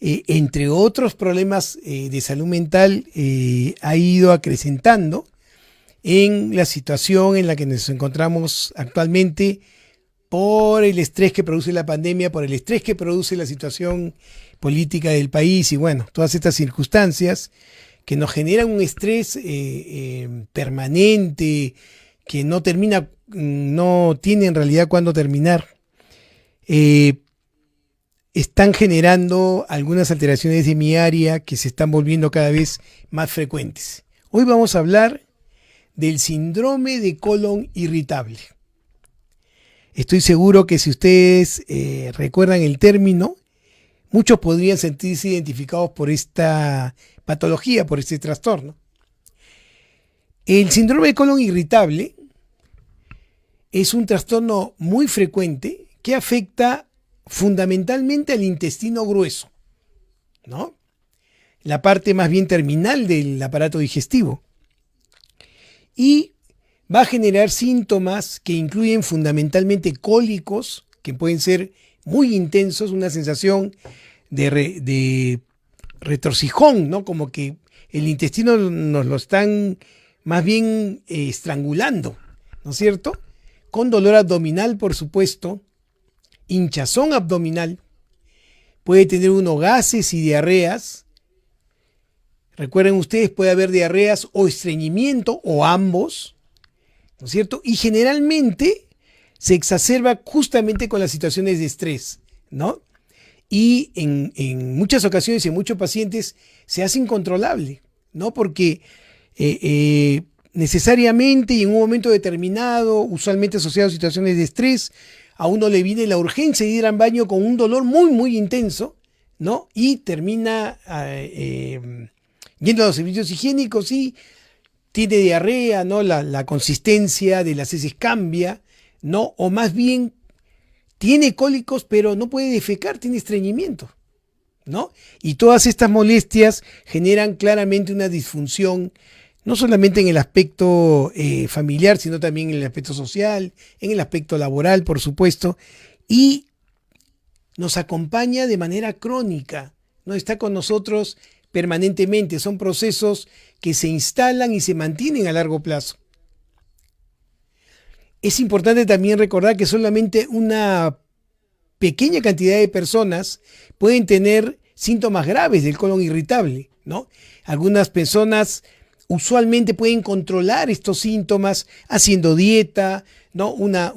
entre otros problemas de salud mental, ha ido acrecentando en la situación en la que nos encontramos actualmente por el estrés que produce la pandemia, por el estrés que produce la situación política del país y bueno, todas estas circunstancias que nos generan un estrés permanente, que no termina, no tiene en realidad cuándo terminar, están generando algunas alteraciones de mi área que se están volviendo cada vez más frecuentes. Hoy vamos a hablar del síndrome de colon irritable. Estoy seguro que si ustedes recuerdan el término, muchos podrían sentirse identificados por esta patología, por este trastorno. El síndrome de colon irritable es un trastorno muy frecuente que afecta fundamentalmente al intestino grueso, ¿no? La parte más bien terminal del aparato digestivo. Y va a generar síntomas que incluyen fundamentalmente cólicos, que pueden ser muy intensos, una sensación de retorcijón, ¿no? Como que el intestino nos lo están más bien estrangulando, ¿no es cierto? Con dolor abdominal, por supuesto, hinchazón abdominal, puede tener uno gases y diarreas. Recuerden ustedes, puede haber diarreas o estreñimiento o ambos, ¿no es cierto? Y generalmente se exacerba justamente con las situaciones de estrés, ¿no? Y en muchas ocasiones, en muchos pacientes, se hace incontrolable, ¿no? Porque necesariamente y en un momento determinado, usualmente asociado a situaciones de estrés, a uno le viene la urgencia de ir al baño con un dolor muy, muy intenso, ¿no? Y termina yendo a los servicios higiénicos y tiene diarrea, ¿no? La consistencia de las heces cambia, ¿no? O más bien tiene cólicos, pero no puede defecar, tiene estreñimiento, ¿no? Y todas estas molestias generan claramente una disfunción, no solamente en el aspecto familiar, sino también en el aspecto social, en el aspecto laboral, por supuesto, y nos acompaña de manera crónica, ¿no? Está con nosotros permanentemente, son procesos que se instalan y se mantienen a largo plazo. Es importante también recordar que solamente una pequeña cantidad de personas pueden tener síntomas graves del colon irritable, ¿no? Algunas personas usualmente pueden controlar estos síntomas haciendo dieta, ¿no? Una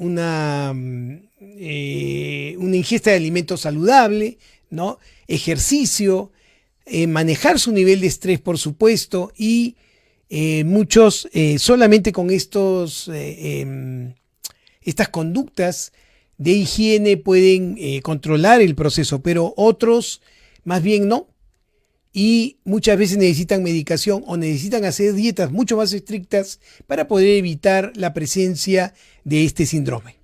ingesta de alimentos saludable, ¿no? Ejercicio, manejar su nivel de estrés, por supuesto, y muchos solamente con estas conductas de higiene pueden controlar el proceso, pero otros más bien no. Y muchas veces necesitan medicación o necesitan hacer dietas mucho más estrictas para poder evitar la presencia de este síndrome.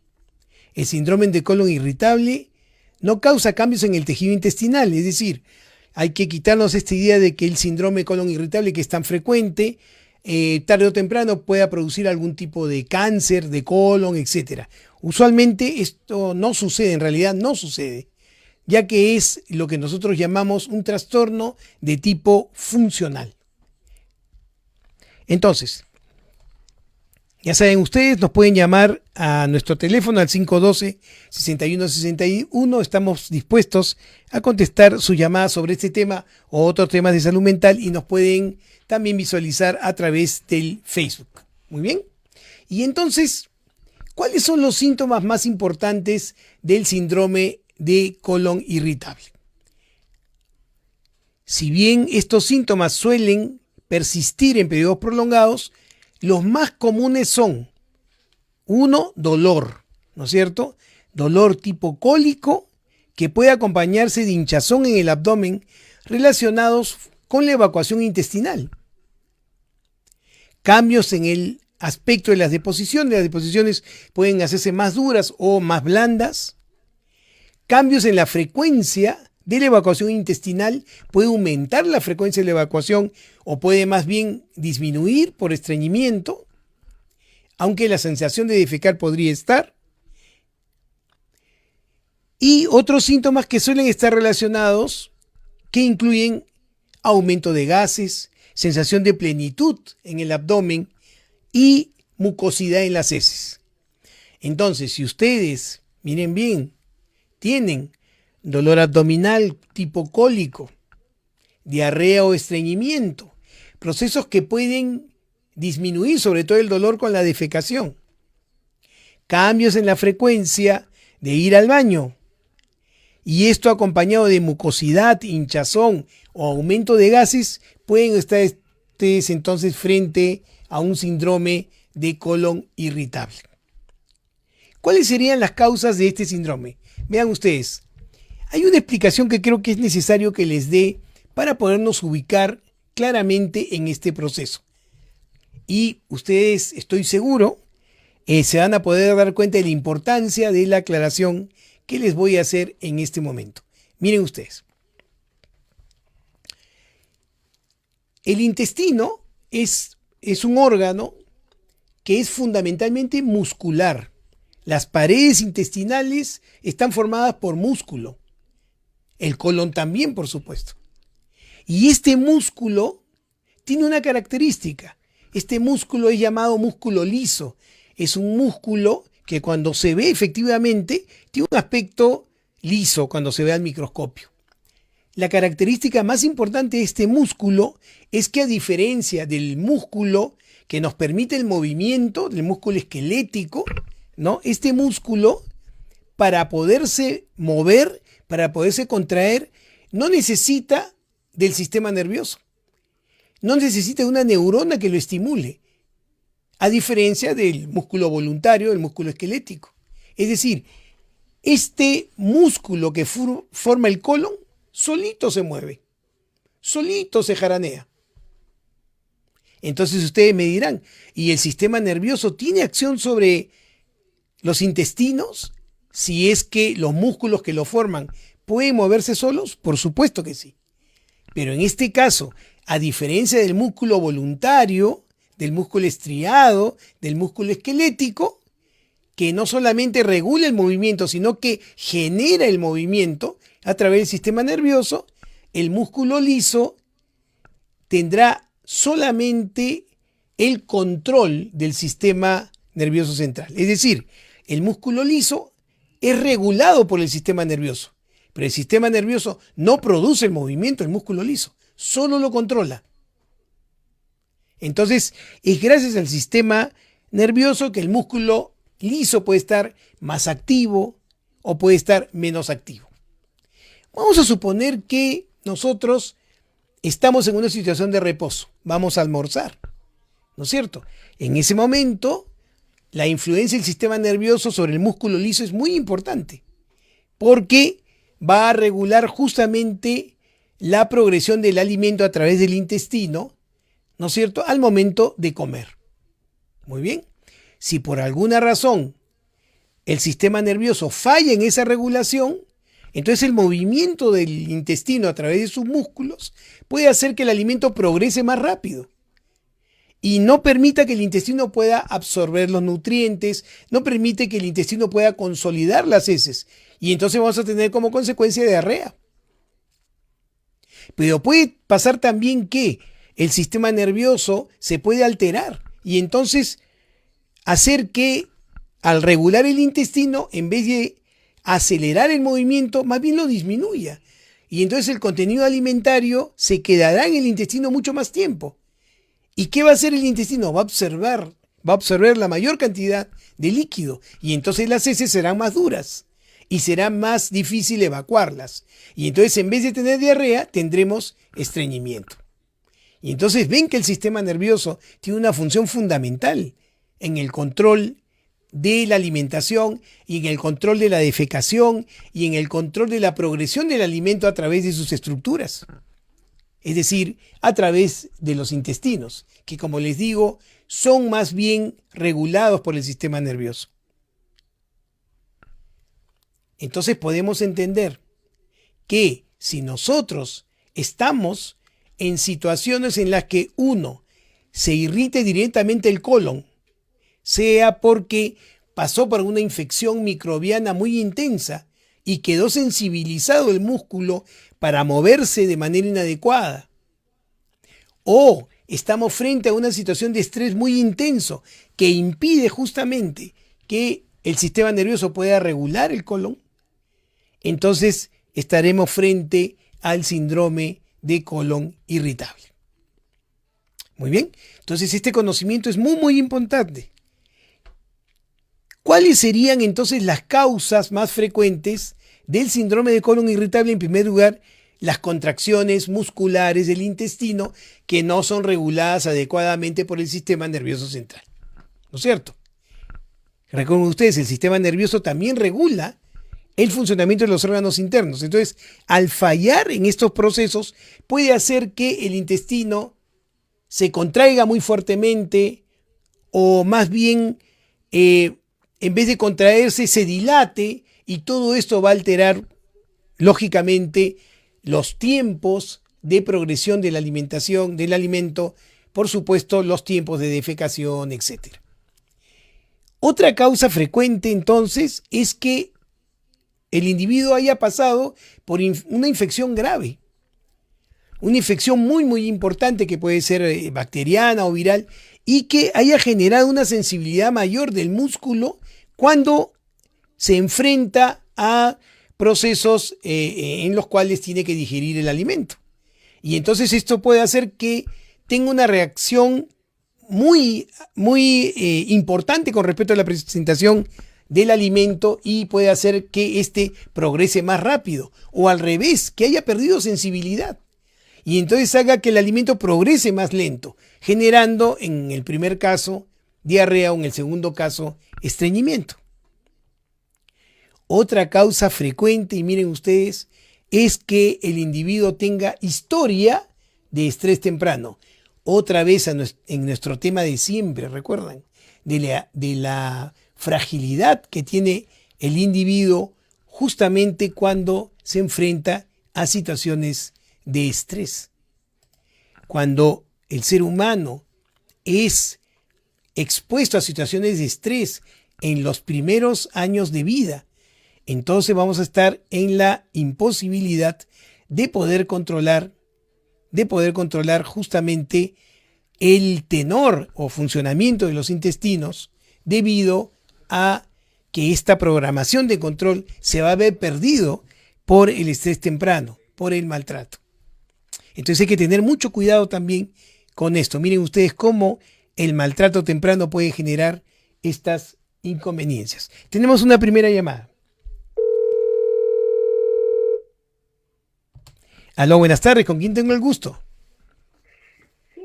El síndrome de colon irritable no causa cambios en el tejido intestinal, es decir, hay que quitarnos esta idea de que el síndrome de colon irritable, que es tan frecuente, tarde o temprano pueda producir algún tipo de cáncer de colon, etc. Usualmente esto no sucede, en realidad no sucede, ya que es lo que nosotros llamamos un trastorno de tipo funcional. Entonces, ya saben ustedes, nos pueden llamar a nuestro teléfono al 512-6161. Estamos dispuestos a contestar su llamada sobre este tema o otros temas de salud mental y nos pueden también visualizar a través del Facebook. Muy bien. Y entonces, ¿cuáles son los síntomas más importantes del síndrome de colon irritable? Si bien estos síntomas suelen persistir en periodos prolongados, los más comunes son: 1, dolor, ¿no es cierto? Dolor tipo cólico que puede acompañarse de hinchazón en el abdomen relacionados con la evacuación intestinal. Cambios en el aspecto de las deposiciones pueden hacerse más duras o más blandas. Cambios en la frecuencia de la evacuación intestinal, puede aumentar la frecuencia de la evacuación o puede más bien disminuir por estreñimiento, aunque la sensación de defecar podría estar. Y otros síntomas que suelen estar relacionados, que incluyen aumento de gases, sensación de plenitud en el abdomen y mucosidad en las heces. Entonces, si ustedes, miren bien, tienen dolor abdominal tipo cólico, diarrea o estreñimiento, procesos que pueden disminuir sobre todo el dolor con la defecación, cambios en la frecuencia de ir al baño, y esto acompañado de mucosidad, hinchazón o aumento de gases, pueden estar ustedes entonces frente a un síndrome de colon irritable. ¿Cuáles serían las causas de este síndrome? Vean ustedes, hay una explicación que creo que es necesario que les dé para podernos ubicar claramente en este proceso. Y ustedes, estoy seguro, se van a poder dar cuenta de la importancia de la aclaración que les voy a hacer en este momento. Miren ustedes. El intestino es un órgano que es fundamentalmente muscular. Las paredes intestinales están formadas por músculo. El colon también, por supuesto. Y este músculo tiene una característica. Este músculo es llamado músculo liso. Es un músculo que cuando se ve efectivamente tiene un aspecto liso cuando se ve al microscopio. La característica más importante de este músculo es que, a diferencia del músculo que nos permite el movimiento, del músculo esquelético, ¿no? Este músculo, para poderse mover, para poderse contraer, no necesita del sistema nervioso. No necesita de una neurona que lo estimule, a diferencia del músculo voluntario, del músculo esquelético. Es decir, este músculo que forma el colon solito se mueve, solito se jaranea. Entonces ustedes me dirán, ¿y el sistema nervioso tiene acción sobre los intestinos? Si es que los músculos que lo forman pueden moverse solos, por supuesto que sí. Pero en este caso, a diferencia del músculo voluntario, del músculo estriado, del músculo esquelético, que no solamente regula el movimiento, sino que genera el movimiento a través del sistema nervioso, el músculo liso tendrá solamente el control del sistema nervioso central. Es decir, el músculo liso es regulado por el sistema nervioso, pero el sistema nervioso no produce el movimiento, el músculo liso, solo lo controla. Entonces, es gracias al sistema nervioso que el músculo liso puede estar más activo o puede estar menos activo. Vamos a suponer que nosotros estamos en una situación de reposo, vamos a almorzar, ¿no es cierto? En ese momento, la influencia del sistema nervioso sobre el músculo liso es muy importante, porque va a regular justamente la progresión del alimento a través del intestino, ¿no es cierto?, al momento de comer. Muy bien. Si por alguna razón el sistema nervioso falla en esa regulación, entonces el movimiento del intestino a través de sus músculos puede hacer que el alimento progrese más rápido y no permita que el intestino pueda absorber los nutrientes, no permite que el intestino pueda consolidar las heces, y entonces vamos a tener como consecuencia diarrea. Pero puede pasar también que el sistema nervioso se puede alterar y entonces hacer que, al regular el intestino, en vez de acelerar el movimiento, más bien lo disminuya. Y entonces el contenido alimentario se quedará en el intestino mucho más tiempo. ¿Y qué va a hacer el intestino? Va a absorber la mayor cantidad de líquido y entonces las heces serán más duras y será más difícil evacuarlas. Y entonces, en vez de tener diarrea, tendremos estreñimiento. Y entonces ven que el sistema nervioso tiene una función fundamental en el control de la alimentación y en el control de la defecación y en el control de la progresión del alimento a través de sus estructuras. Es decir, a través de los intestinos, que, como les digo, son más bien regulados por el sistema nervioso. Entonces podemos entender que si nosotros estamos en situaciones en las que uno se irrite directamente el colon, sea porque pasó por una infección microbiana muy intensa y quedó sensibilizado el músculo para moverse de manera inadecuada. O estamos frente a una situación de estrés muy intenso que impide justamente que el sistema nervioso pueda regular el colon. Entonces estaremos frente al síndrome de colon irritable. Muy bien, entonces este conocimiento es muy importante. ¿Cuáles serían entonces las causas más frecuentes del síndrome de colon irritable? En primer lugar, las contracciones musculares del intestino que no son reguladas adecuadamente por el sistema nervioso central. ¿No es cierto? Recuerden ustedes, el sistema nervioso también regula el funcionamiento de los órganos internos. Entonces, al fallar en estos procesos, puede hacer que el intestino se contraiga muy fuertemente o más bien, en vez de contraerse, se dilate, y todo esto va a alterar, lógicamente, los tiempos de progresión de la alimentación, del alimento, por supuesto, los tiempos de defecación, etc. Otra causa frecuente, entonces, es que el individuo haya pasado por una infección grave. Una infección muy importante que puede ser bacteriana o viral y que haya generado una sensibilidad mayor del músculo cuando se enfrenta a procesos en los cuales tiene que digerir el alimento. Y entonces esto puede hacer que tenga una reacción muy importante con respecto a la presentación del alimento y puede hacer que éste progrese más rápido, o al revés, que haya perdido sensibilidad y entonces haga que el alimento progrese más lento, generando en el primer caso diarrea o en el segundo caso estreñimiento. Otra causa frecuente, y miren ustedes, es que el individuo tenga historia de estrés temprano. Otra vez en nuestro tema de siempre, ¿recuerdan? De la fragilidad que tiene el individuo justamente cuando se enfrenta a situaciones de estrés. Cuando el ser humano es expuesto a situaciones de estrés en los primeros años de vida, entonces vamos a estar en la imposibilidad de poder controlar justamente el tenor o funcionamiento de los intestinos, debido a que esta programación de control se va a ver perdido por el estrés temprano, por el maltrato. Entonces hay que tener mucho cuidado también con esto. Miren ustedes cómo el maltrato temprano puede generar estas inconveniencias. Tenemos una primera llamada. Aló, buenas tardes. ¿Con quién tengo el gusto? Sí,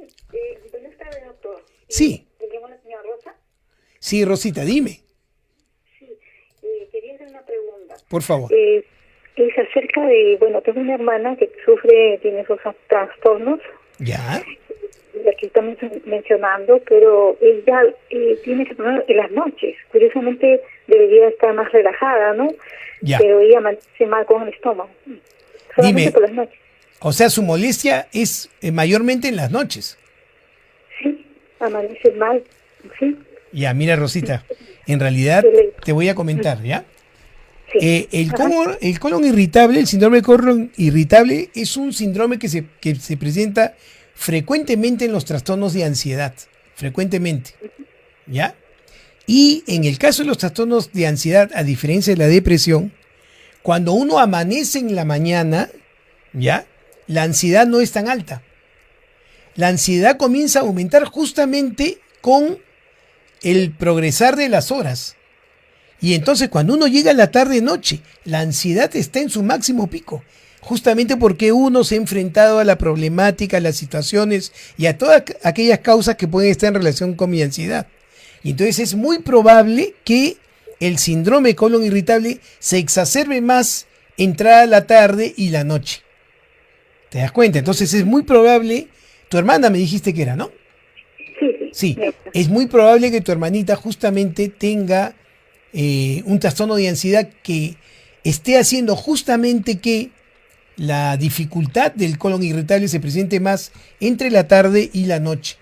buenas tardes, doctor. Sí. ¿Me llamo la señora Rosa? Sí, Rosita, dime. Sí, quería hacer una pregunta. Por favor. Es acerca de, tengo una hermana que tiene esos trastornos. Ya. Y aquí estamos mencionando, pero ella tiene ese problema en las noches. Curiosamente debería estar más relajada, ¿no? Ya. Pero ella amanece mal con el estómago. Solamente Dime. por las noches. O sea, su molestia es mayormente en las noches. Sí, amanece mal, sí. Ya, mira, Rosita, en realidad te voy a comentar, ¿ya? Sí. El colon irritable, el síndrome de colon irritable, es un síndrome que se presenta frecuentemente en los trastornos de ansiedad, frecuentemente, ¿ya? Y en el caso de los trastornos de ansiedad, a diferencia de la depresión, cuando uno amanece en la mañana, ¿ya? La ansiedad no es tan alta. La ansiedad comienza a aumentar justamente con el progresar de las horas. Y entonces cuando uno llega a la tarde-noche, la ansiedad está en su máximo pico, justamente porque uno se ha enfrentado a la problemática, a las situaciones y a todas aquellas causas que pueden estar en relación con mi ansiedad. Y entonces es muy probable que el síndrome de colon irritable se exacerbe más entrada la tarde y la noche. ¿Te das cuenta? Entonces es muy probable, tu hermana me dijiste que era, ¿no? Sí, es muy probable que tu hermanita justamente tenga un trastorno de ansiedad que esté haciendo justamente que la dificultad del colon irritable se presente más entre la tarde y la noche.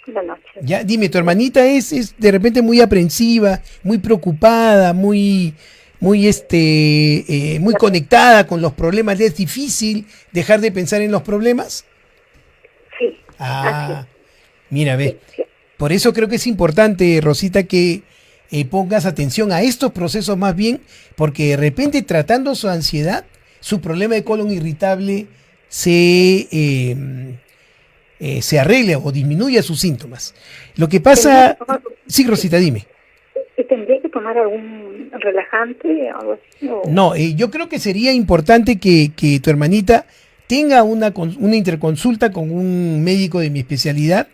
La noche. Ya, dime, tu hermanita es de repente muy aprensiva, muy preocupada, muy muy conectada con los problemas, ¿le es difícil dejar de pensar en los problemas? Sí. Ah, mira, ve. Sí, sí. Por eso creo que es importante, Rosita, que pongas atención a estos procesos más bien, porque de repente tratando su ansiedad, su problema de colon irritable se arregla o disminuye sus síntomas. Lo que pasa... Sí, Rosita, dime. ¿Tendría que tomar algún relajante o algo así? No, yo creo que sería importante que tu hermanita tenga una interconsulta con un médico de mi especialidad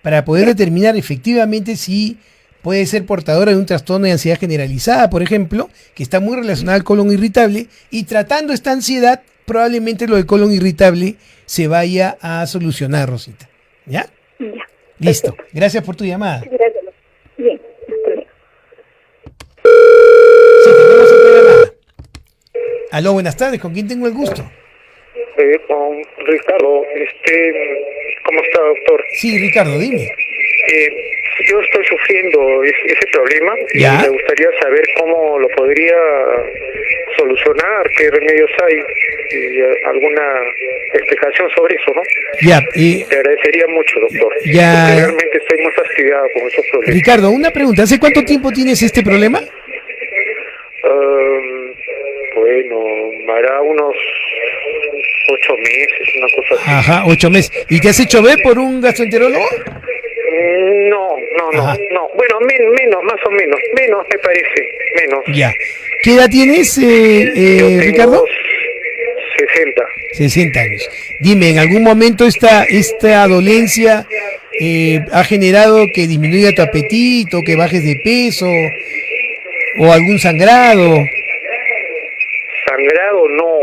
para poder determinar efectivamente si puede ser portadora de un trastorno de ansiedad generalizada, por ejemplo, que está muy relacionado al colon irritable, y tratando esta ansiedad, probablemente lo del colon irritable se vaya a solucionar, Rosita. ¿Ya? Ya. Listo. Perfecto. Gracias por tu llamada. Gracias. Bien, hasta luego. Sí, tenemos otra llamada. Aló, buenas tardes. ¿Con quién tengo el gusto? Con Ricardo, ¿cómo está, doctor? Sí, Ricardo, dime. Yo estoy sufriendo ese problema y ¿Ya? me gustaría saber cómo lo podría solucionar, qué remedios hay y alguna explicación sobre eso, ¿no? Ya, Te agradecería mucho, doctor. Ya. Porque realmente estoy muy fastidiado con esos problemas. Ricardo, una pregunta. ¿Hace cuánto tiempo tienes este problema? Bueno, hará unos 8 meses, una cosa así. Ajá, 8 meses. ¿Y te has hecho ver por un gastroenterólogo? Ajá. No. Bueno, menos, más o menos. Menos, me parece. Menos. Ya. ¿Qué edad tienes, Yo tengo Ricardo? 60. 60 años. Dime, ¿en algún momento esta dolencia ha generado que disminuya tu apetito, que bajes de peso o algún sangrado? Sangrado no.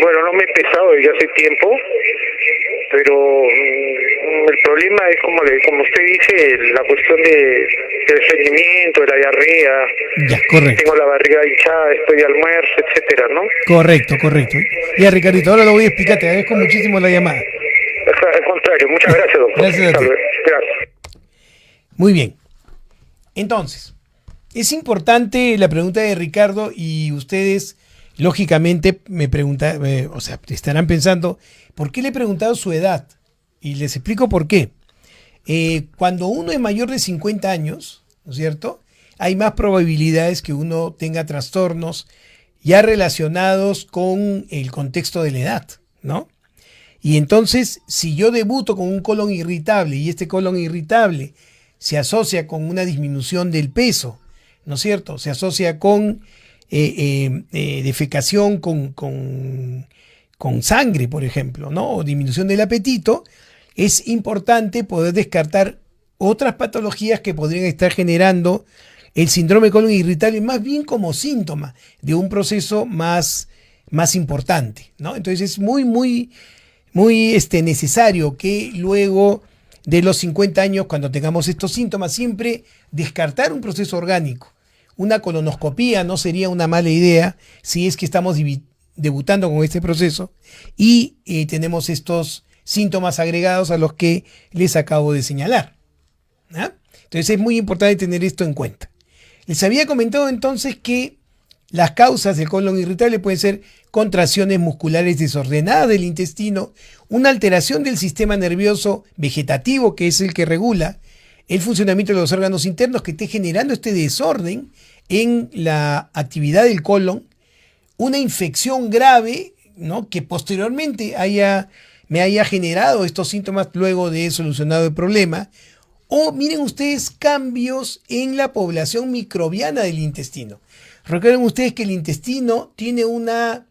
Bueno, no me he pesado desde hace tiempo, pero el problema es como usted dice, la cuestión del estreñimiento, de la diarrea. Ya, correcto. Tengo la barriga hinchada, estoy de almuerzo, etcétera, ¿no? Correcto. Ya, Ricardito, ahora lo voy a explicar. Te agradezco muchísimo la llamada. Al contrario, muchas gracias, doctor. Gracias a ti. Gracias. Muy bien. Entonces, es importante la pregunta de Ricardo y ustedes, lógicamente, te estarán pensando, ¿por qué le he preguntado su edad? Y les explico por qué. Cuando uno es mayor de 50 años, ¿no es cierto?, hay más probabilidades que uno tenga trastornos ya relacionados con el contexto de la edad, ¿no? Y entonces, si yo debuto con un colon irritable y este colon irritable se asocia con una disminución del peso, ¿no es cierto?, se asocia con defecación con sangre, por ejemplo, ¿no?, o disminución del apetito, es importante poder descartar otras patologías que podrían estar generando el síndrome de colon irritable más bien como síntoma de un proceso más importante, ¿no? Entonces es muy necesario que luego de los 50 años, cuando tengamos estos síntomas, siempre descartar un proceso orgánico. Una colonoscopía no sería una mala idea si es que estamos debutando con este proceso y tenemos estos síntomas agregados a los que les acabo de señalar, ¿ah? Entonces es muy importante tener esto en cuenta. Les había comentado entonces que las causas del colon irritable pueden ser contracciones musculares desordenadas del intestino, una alteración del sistema nervioso vegetativo, que es el que regula el funcionamiento de los órganos internos, que esté generando este desorden en la actividad del colon, una infección grave, ¿no?, que posteriormente me haya generado estos síntomas luego de solucionado el problema, o miren ustedes, cambios en la población microbiana del intestino. Recuerden ustedes que el intestino tiene una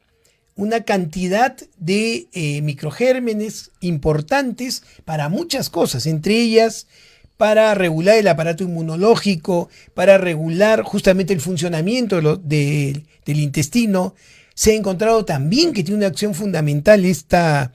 cantidad de microgérmenes importantes para muchas cosas, entre ellas para regular el aparato inmunológico, para regular justamente el funcionamiento del intestino. Se ha encontrado también que tiene una acción fundamental esta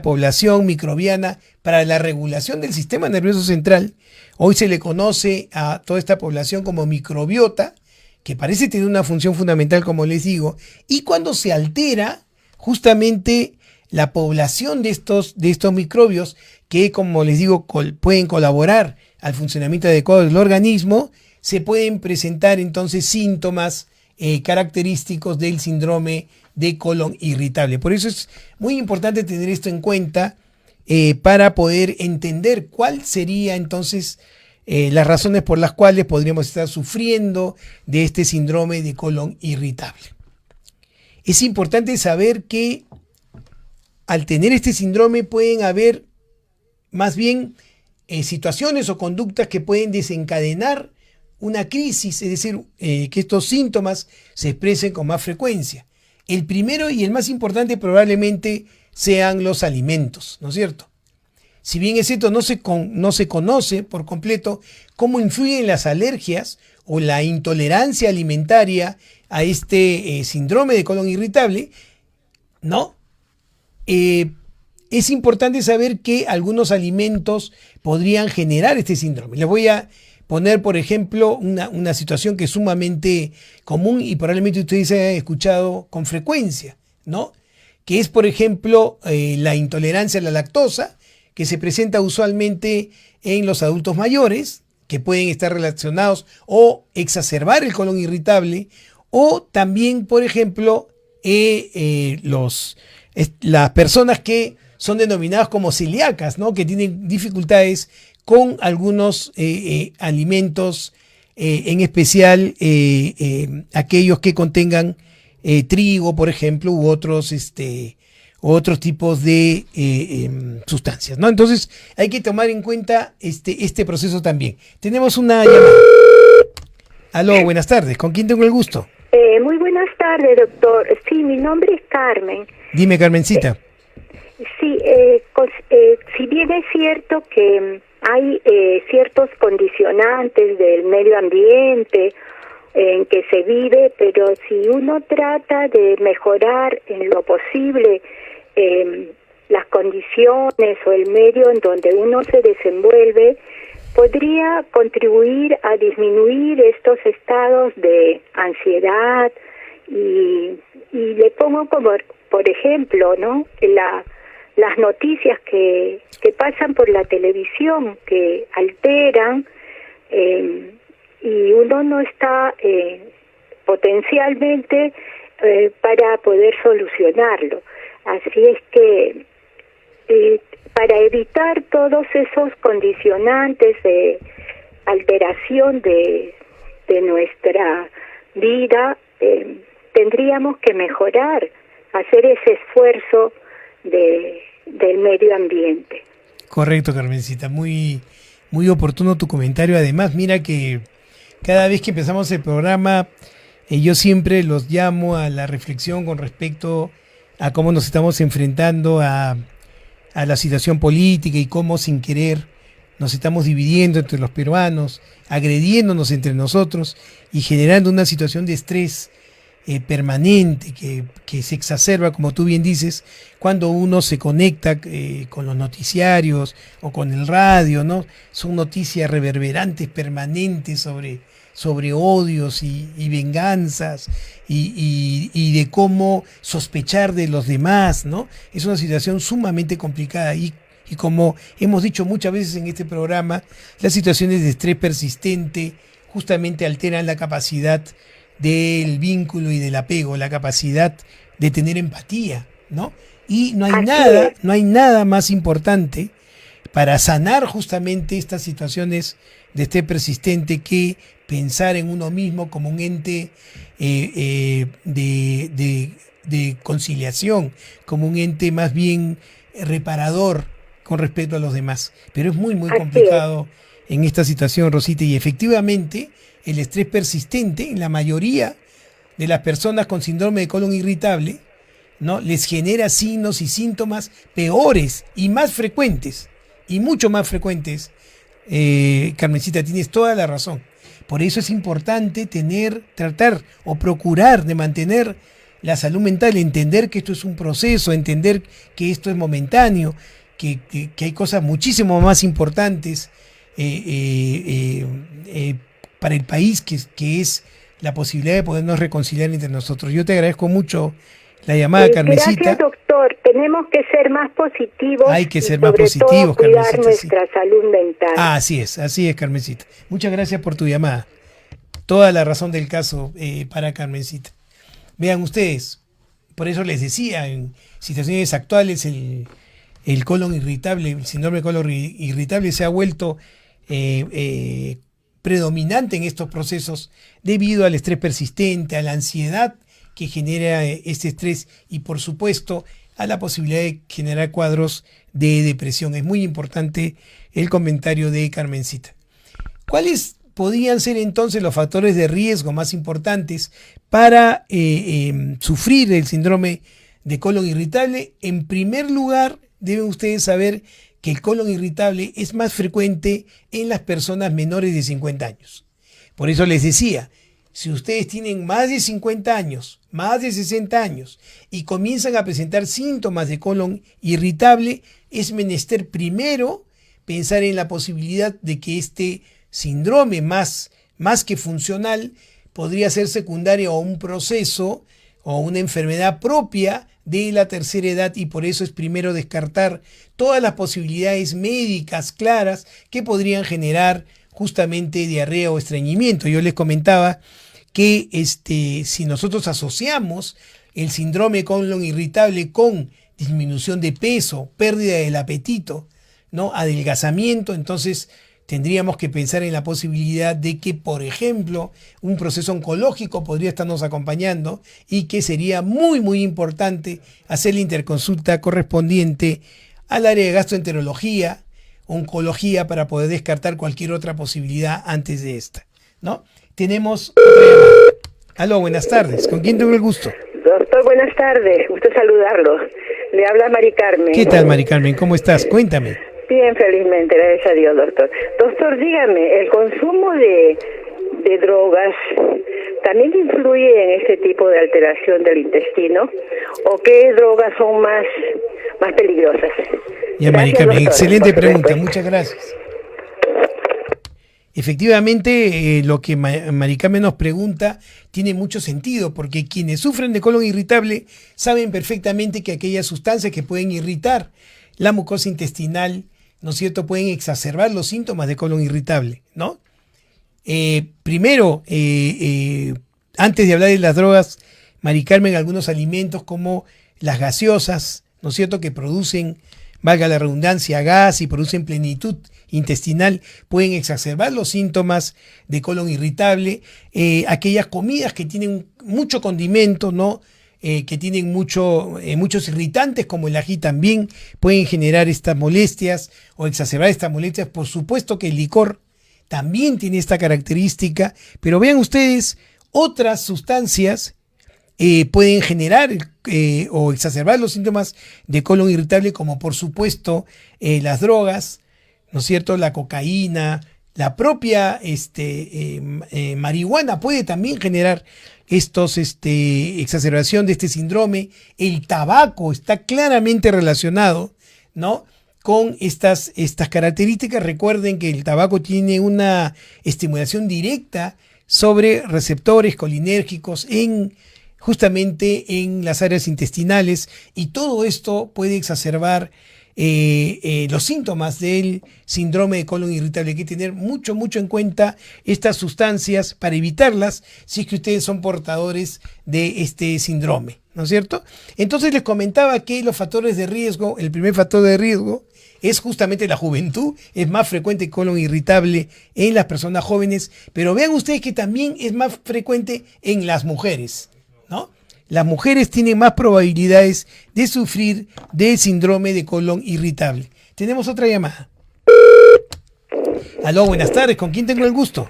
población microbiana para la regulación del sistema nervioso central. Hoy se le conoce a toda esta población como microbiota, que parece tener una función fundamental, como les digo, y cuando se altera justamente la población de estos microbios, que como les digo pueden colaborar al funcionamiento adecuado del organismo, se pueden presentar entonces síntomas característicos del síndrome de colon irritable. Por eso es muy importante tener esto en cuenta para poder entender cuál sería entonces las razones por las cuales podríamos estar sufriendo de este síndrome de colon irritable. Es importante saber que al tener este síndrome pueden haber más bien situaciones o conductas que pueden desencadenar una crisis, es decir, que estos síntomas se expresen con más frecuencia. El primero y el más importante probablemente sean los alimentos, ¿no es cierto? Si bien es cierto, no se conoce por completo cómo influyen las alergias o la intolerancia alimentaria a este síndrome de colon irritable, ¿no? Es importante saber que algunos alimentos podrían generar este síndrome. Les voy a poner, por ejemplo, una situación que es sumamente común y probablemente ustedes hayan escuchado con frecuencia, ¿no? Que es, por ejemplo, la intolerancia a la lactosa, que se presenta usualmente en los adultos mayores, que pueden estar relacionados o exacerbar el colon irritable, o también, por ejemplo, las personas que son denominadas como celíacas, ¿no? Que tienen dificultades con algunos alimentos, en especial aquellos que contengan trigo, por ejemplo, u otros tipos de sustancias, ¿no? Entonces hay que tomar en cuenta este proceso también. Tenemos una llamada. Aló, buenas tardes. ¿Con quién tengo el gusto? Muy buenas tardes, doctor. Sí, mi nombre es Carmen. Dime, Carmencita. Sí, si bien es cierto que hay ciertos condicionantes del medio ambiente en que se vive, pero si uno trata de mejorar en lo posible las condiciones o el medio en donde uno se desenvuelve, podría contribuir a disminuir estos estados de ansiedad y le pongo como, por ejemplo, ¿no? Las noticias que pasan por la televisión, que alteran y uno no está potencialmente para poder solucionarlo. Así es que para evitar todos esos condicionantes de alteración de nuestra vida, tendríamos que mejorar, hacer ese esfuerzo del medio ambiente. Correcto, Carmencita, muy, muy oportuno tu comentario. Además, mira que cada vez que empezamos el programa, yo siempre los llamo a la reflexión con respecto a cómo nos estamos enfrentando a la situación política y cómo sin querer nos estamos dividiendo entre los peruanos, agrediéndonos entre nosotros y generando una situación de estrés permanente que se exacerba, como tú bien dices, cuando uno se conecta con los noticiarios o con el radio, ¿no? Son noticias reverberantes, permanentes sobre odios y venganzas y de cómo sospechar de los demás, ¿no? Es una situación sumamente complicada y como hemos dicho muchas veces en este programa, las situaciones de estrés persistente justamente alteran la capacidad del vínculo y del apego, la capacidad de tener empatía, ¿no? Y no hay nada más importante para sanar justamente estas situaciones de estrés persistente que pensar en uno mismo como un ente de conciliación, como un ente más bien reparador con respecto a los demás. Pero es muy, muy complicado en esta situación, Rosita, y efectivamente el estrés persistente en la mayoría de las personas con síndrome de colon irritable, ¿no? Les genera signos y síntomas peores y más frecuentes, y mucho más frecuentes. Carmencita, tienes toda la razón. Por eso es importante tratar o procurar de mantener la salud mental, entender que esto es un proceso, entender que esto es momentáneo, que hay cosas muchísimo más importantes para el país, que es la posibilidad de podernos reconciliar entre nosotros. Yo te agradezco mucho la llamada, Carmencita. Gracias, doctor. Tenemos que ser más positivos. Hay que ser más positivos, todo, cuidar Carmencita, nuestra salud mental. Así es, Carmencita. Muchas gracias por tu llamada. toda la razón del caso para Carmencita. Vean ustedes, por eso les decía, en situaciones actuales el colon irritable, el síndrome de colon irritable se ha vuelto predominante en estos procesos debido al estrés persistente, a la ansiedad que genera este estrés y por supuesto a la posibilidad de generar cuadros de depresión. Es muy importante el comentario de Carmencita. ¿Cuáles podrían ser entonces los factores de riesgo más importantes para sufrir el síndrome de colon irritable? En primer lugar, deben ustedes saber que el colon irritable es más frecuente en las personas menores de 50 años. Por eso les decía, si ustedes tienen más de 50 años, más de 60 años y comienzan a presentar síntomas de colon irritable, es menester primero pensar en la posibilidad de que este síndrome más que funcional podría ser secundario a un proceso o una enfermedad propia de la tercera edad y por eso es primero descartar todas las posibilidades médicas claras que podrían generar justamente diarrea o estreñimiento. Yo les comentaba que si nosotros asociamos el síndrome colon irritable con disminución de peso, pérdida del apetito, ¿no? Adelgazamiento, entonces tendríamos que pensar en la posibilidad de que, por ejemplo, un proceso oncológico podría estarnos acompañando y que sería muy, muy importante hacer la interconsulta correspondiente al área de gastroenterología, oncología, para poder descartar cualquier otra posibilidad antes de esta, ¿no? Tenemos otra llamada. Aló, buenas tardes. ¿Con quién tengo el gusto? Doctor, buenas tardes. Gusto saludarlo. Le habla Mari Carmen. ¿Qué tal, Mari Carmen? ¿Cómo estás? Cuéntame. Bien, felizmente, gracias a Dios, doctor. Doctor, dígame, ¿el consumo de drogas también influye en este tipo de alteración del intestino? ¿O qué drogas son más peligrosas? Ya, Mari Carmen, excelente pregunta. Muchas gracias. Efectivamente, lo que Mari Carmen nos pregunta tiene mucho sentido, porque quienes sufren de colon irritable saben perfectamente que aquellas sustancias que pueden irritar la mucosa intestinal, ¿no es cierto?, pueden exacerbar los síntomas de colon irritable, ¿no? Primero, antes de hablar de las drogas, Mari Carmen, algunos alimentos como las gaseosas, ¿no es cierto?, que producen, valga la redundancia, gas y producen plenitud intestinal, pueden exacerbar los síntomas de colon irritable. Aquellas comidas que tienen mucho condimento, ¿no?, que tienen muchos irritantes como el ají también pueden generar estas molestias o exacerbar estas molestias. Por supuesto que el licor también tiene esta característica, pero vean ustedes, otras sustancias pueden generar o exacerbar los síntomas de colon irritable, como por supuesto las drogas, ¿no es cierto?, la cocaína, la propia marihuana puede también generar exacerbación de este síndrome. El tabaco está claramente relacionado, ¿no?, con estas características. Recuerden que el tabaco tiene una estimulación directa sobre receptores colinérgicos justamente en las áreas intestinales, y todo esto puede exacerbar los síntomas del síndrome de colon irritable. Hay que tener mucho en cuenta estas sustancias para evitarlas si es que ustedes son portadores de este síndrome, ¿no es cierto? Entonces les comentaba que los factores de riesgo, el primer factor de riesgo es justamente la juventud. Es más frecuente colon irritable en las personas jóvenes, pero vean ustedes que también es más frecuente en las mujeres, ¿no? Las mujeres tienen más probabilidades de sufrir del síndrome de colon irritable. Tenemos otra llamada. Aló, buenas tardes. ¿Con quién tengo el gusto?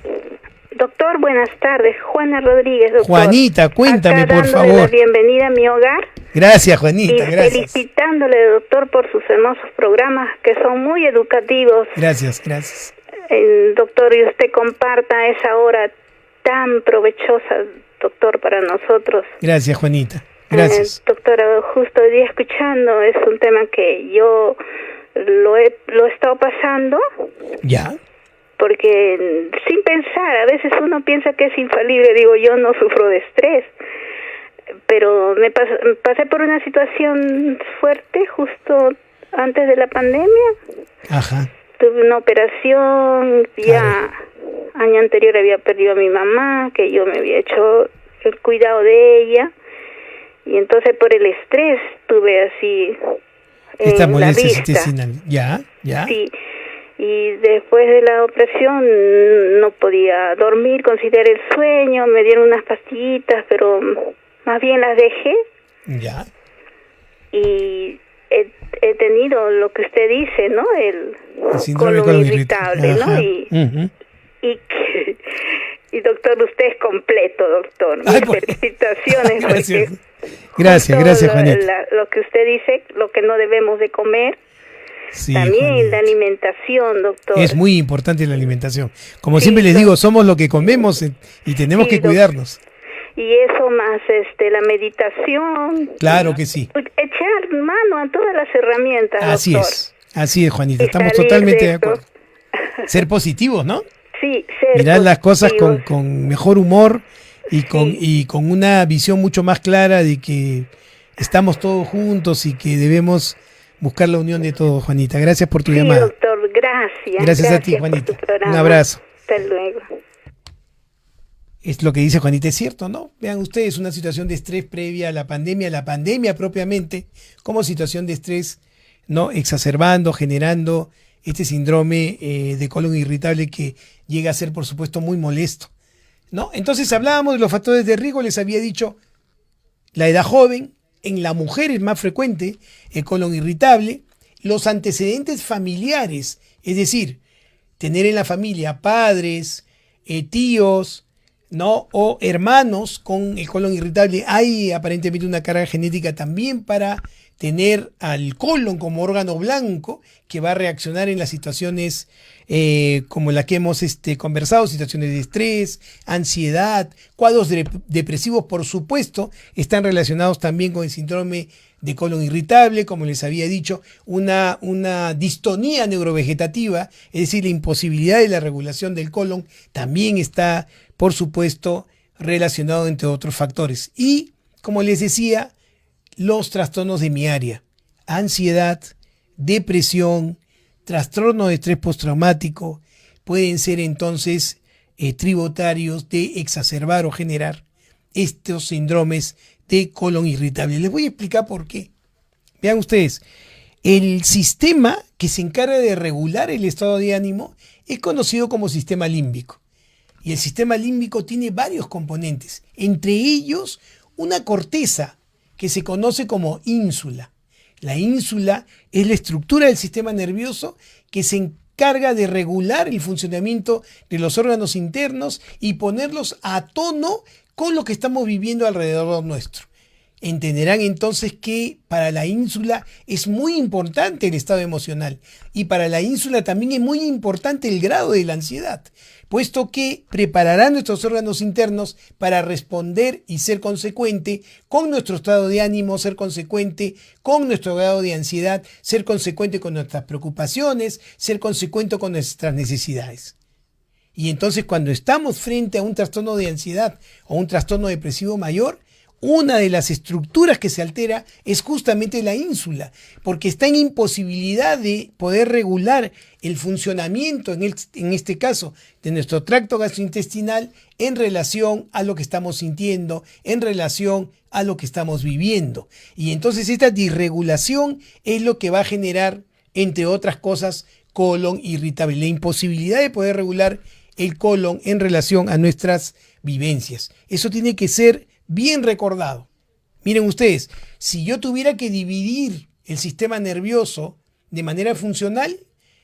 Doctor, buenas tardes. Juana Rodríguez, doctor. Juanita, cuéntame, acá por favor. La bienvenida a mi hogar. Gracias, Juanita, y gracias. felicitándole, doctor, por sus hermosos programas que son muy educativos. Gracias. Doctor, y usted comparta esa hora tan provechosa, doctor, para nosotros. Gracias, Juanita. Gracias. Doctora, justo hoy día escuchando, es un tema que yo lo he estado pasando. Ya. Porque sin pensar, a veces uno piensa que es infalible. Digo, yo no sufro de estrés, pero pasé por una situación fuerte justo antes de la pandemia. Ajá. Tuve una operación, ya año anterior había perdido a mi mamá, que yo me había hecho el cuidado de ella, y entonces por el estrés tuve así Esta en la molestia vista. intestinal. Ya. Sí, y después de la operación no podía dormir, conciliar el sueño, me dieron unas pastillitas, pero más bien las dejé, Ya. y he tenido lo que usted dice, ¿no? El síndrome de colon colon irritable, irritable. ¿no? Ajá. Y, Ujú. y doctor, usted es completo, doctor. Ay, Mis pues. felicitaciones. Gracias. porque Gracias, justo Juanita. lo que usted dice, lo que no debemos de comer, Sí, también Juanita. la alimentación, doctor. Es muy importante la alimentación. Como Sí, siempre les doc- digo, somos lo que comemos y tenemos Sí, que doc- cuidarnos. Y eso más la meditación. Claro que sí. Echar mano a todas las herramientas, Así doctor. así es, Juanita. Y Estamos salir totalmente de esto. acuerdo. Ser positivos, ¿no? Sí, ser Mirar las cosas positivos. con mejor humor y con, Sí. y con una visión mucho más clara de que estamos todos juntos y que debemos buscar la unión de todos, Juanita. Gracias por tu Sí, llamada. doctor, gracias. Gracias a ti, por Juanita. tu programa. Un abrazo. Hasta luego. Es lo que dice Juanita, es cierto, ¿no? Vean ustedes una situación de estrés previa a la pandemia propiamente, como situación de estrés, ¿no? Exacerbando, generando este síndrome de colon irritable que llega a ser, por supuesto, muy molesto, ¿no? Entonces hablábamos de los factores de riesgo, les había dicho, la edad joven, en la mujer es más frecuente el colon irritable, los antecedentes familiares, es decir, tener en la familia padres, tíos, ¿no? O hermanos con el colon irritable. Hay aparentemente una carga genética también para tener al colon como órgano blanco que va a reaccionar en las situaciones como la que hemos conversado, situaciones de estrés, ansiedad, cuadros depresivos, por supuesto, están relacionados también con el síndrome de colon irritable, como les había dicho, una distonía neurovegetativa, es decir, la imposibilidad de la regulación del colon, también está, por supuesto, relacionado entre otros factores. Y, como les decía, los trastornos de mi área, ansiedad, depresión, trastorno de estrés postraumático, pueden ser entonces tributarios de exacerbar o generar estos síndromes de colon irritable. Les voy a explicar por qué. Vean ustedes, el sistema que se encarga de regular el estado de ánimo es conocido como sistema límbico. Y el sistema límbico tiene varios componentes, entre ellos una corteza que se conoce como ínsula. La ínsula es la estructura del sistema nervioso que se encarga de regular el funcionamiento de los órganos internos y ponerlos a tono con lo que estamos viviendo alrededor nuestro. Entenderán entonces que para la ínsula es muy importante el estado emocional y para la ínsula también es muy importante el grado de la ansiedad, puesto que preparará nuestros órganos internos para responder y ser consecuente con nuestro estado de ánimo, ser consecuente con nuestro grado de ansiedad, ser consecuente con nuestras preocupaciones, ser consecuente con nuestras necesidades. Y entonces cuando estamos frente a un trastorno de ansiedad o un trastorno depresivo mayor, una de las estructuras que se altera es justamente la ínsula, porque está en imposibilidad de poder regular el funcionamiento, en este caso, de nuestro tracto gastrointestinal en relación a lo que estamos sintiendo, en relación a lo que estamos viviendo. Y entonces esta disregulación es lo que va a generar, entre otras cosas, colon irritable, la imposibilidad de poder regular el colon en relación a nuestras vivencias. Eso tiene que ser bien recordado. Miren ustedes, si yo tuviera que dividir el sistema nervioso de manera funcional,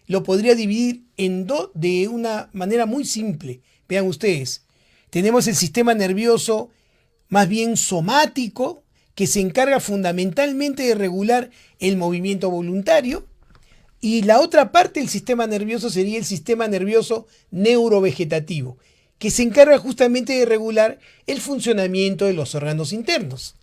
lo podría dividir en dos de una manera muy simple. Vean ustedes, tenemos el sistema nervioso más bien somático, que se encarga fundamentalmente de regular el movimiento voluntario, y la otra parte del sistema nervioso sería el sistema nervioso neurovegetativo, que se encarga justamente de regular el funcionamiento de los órganos internos.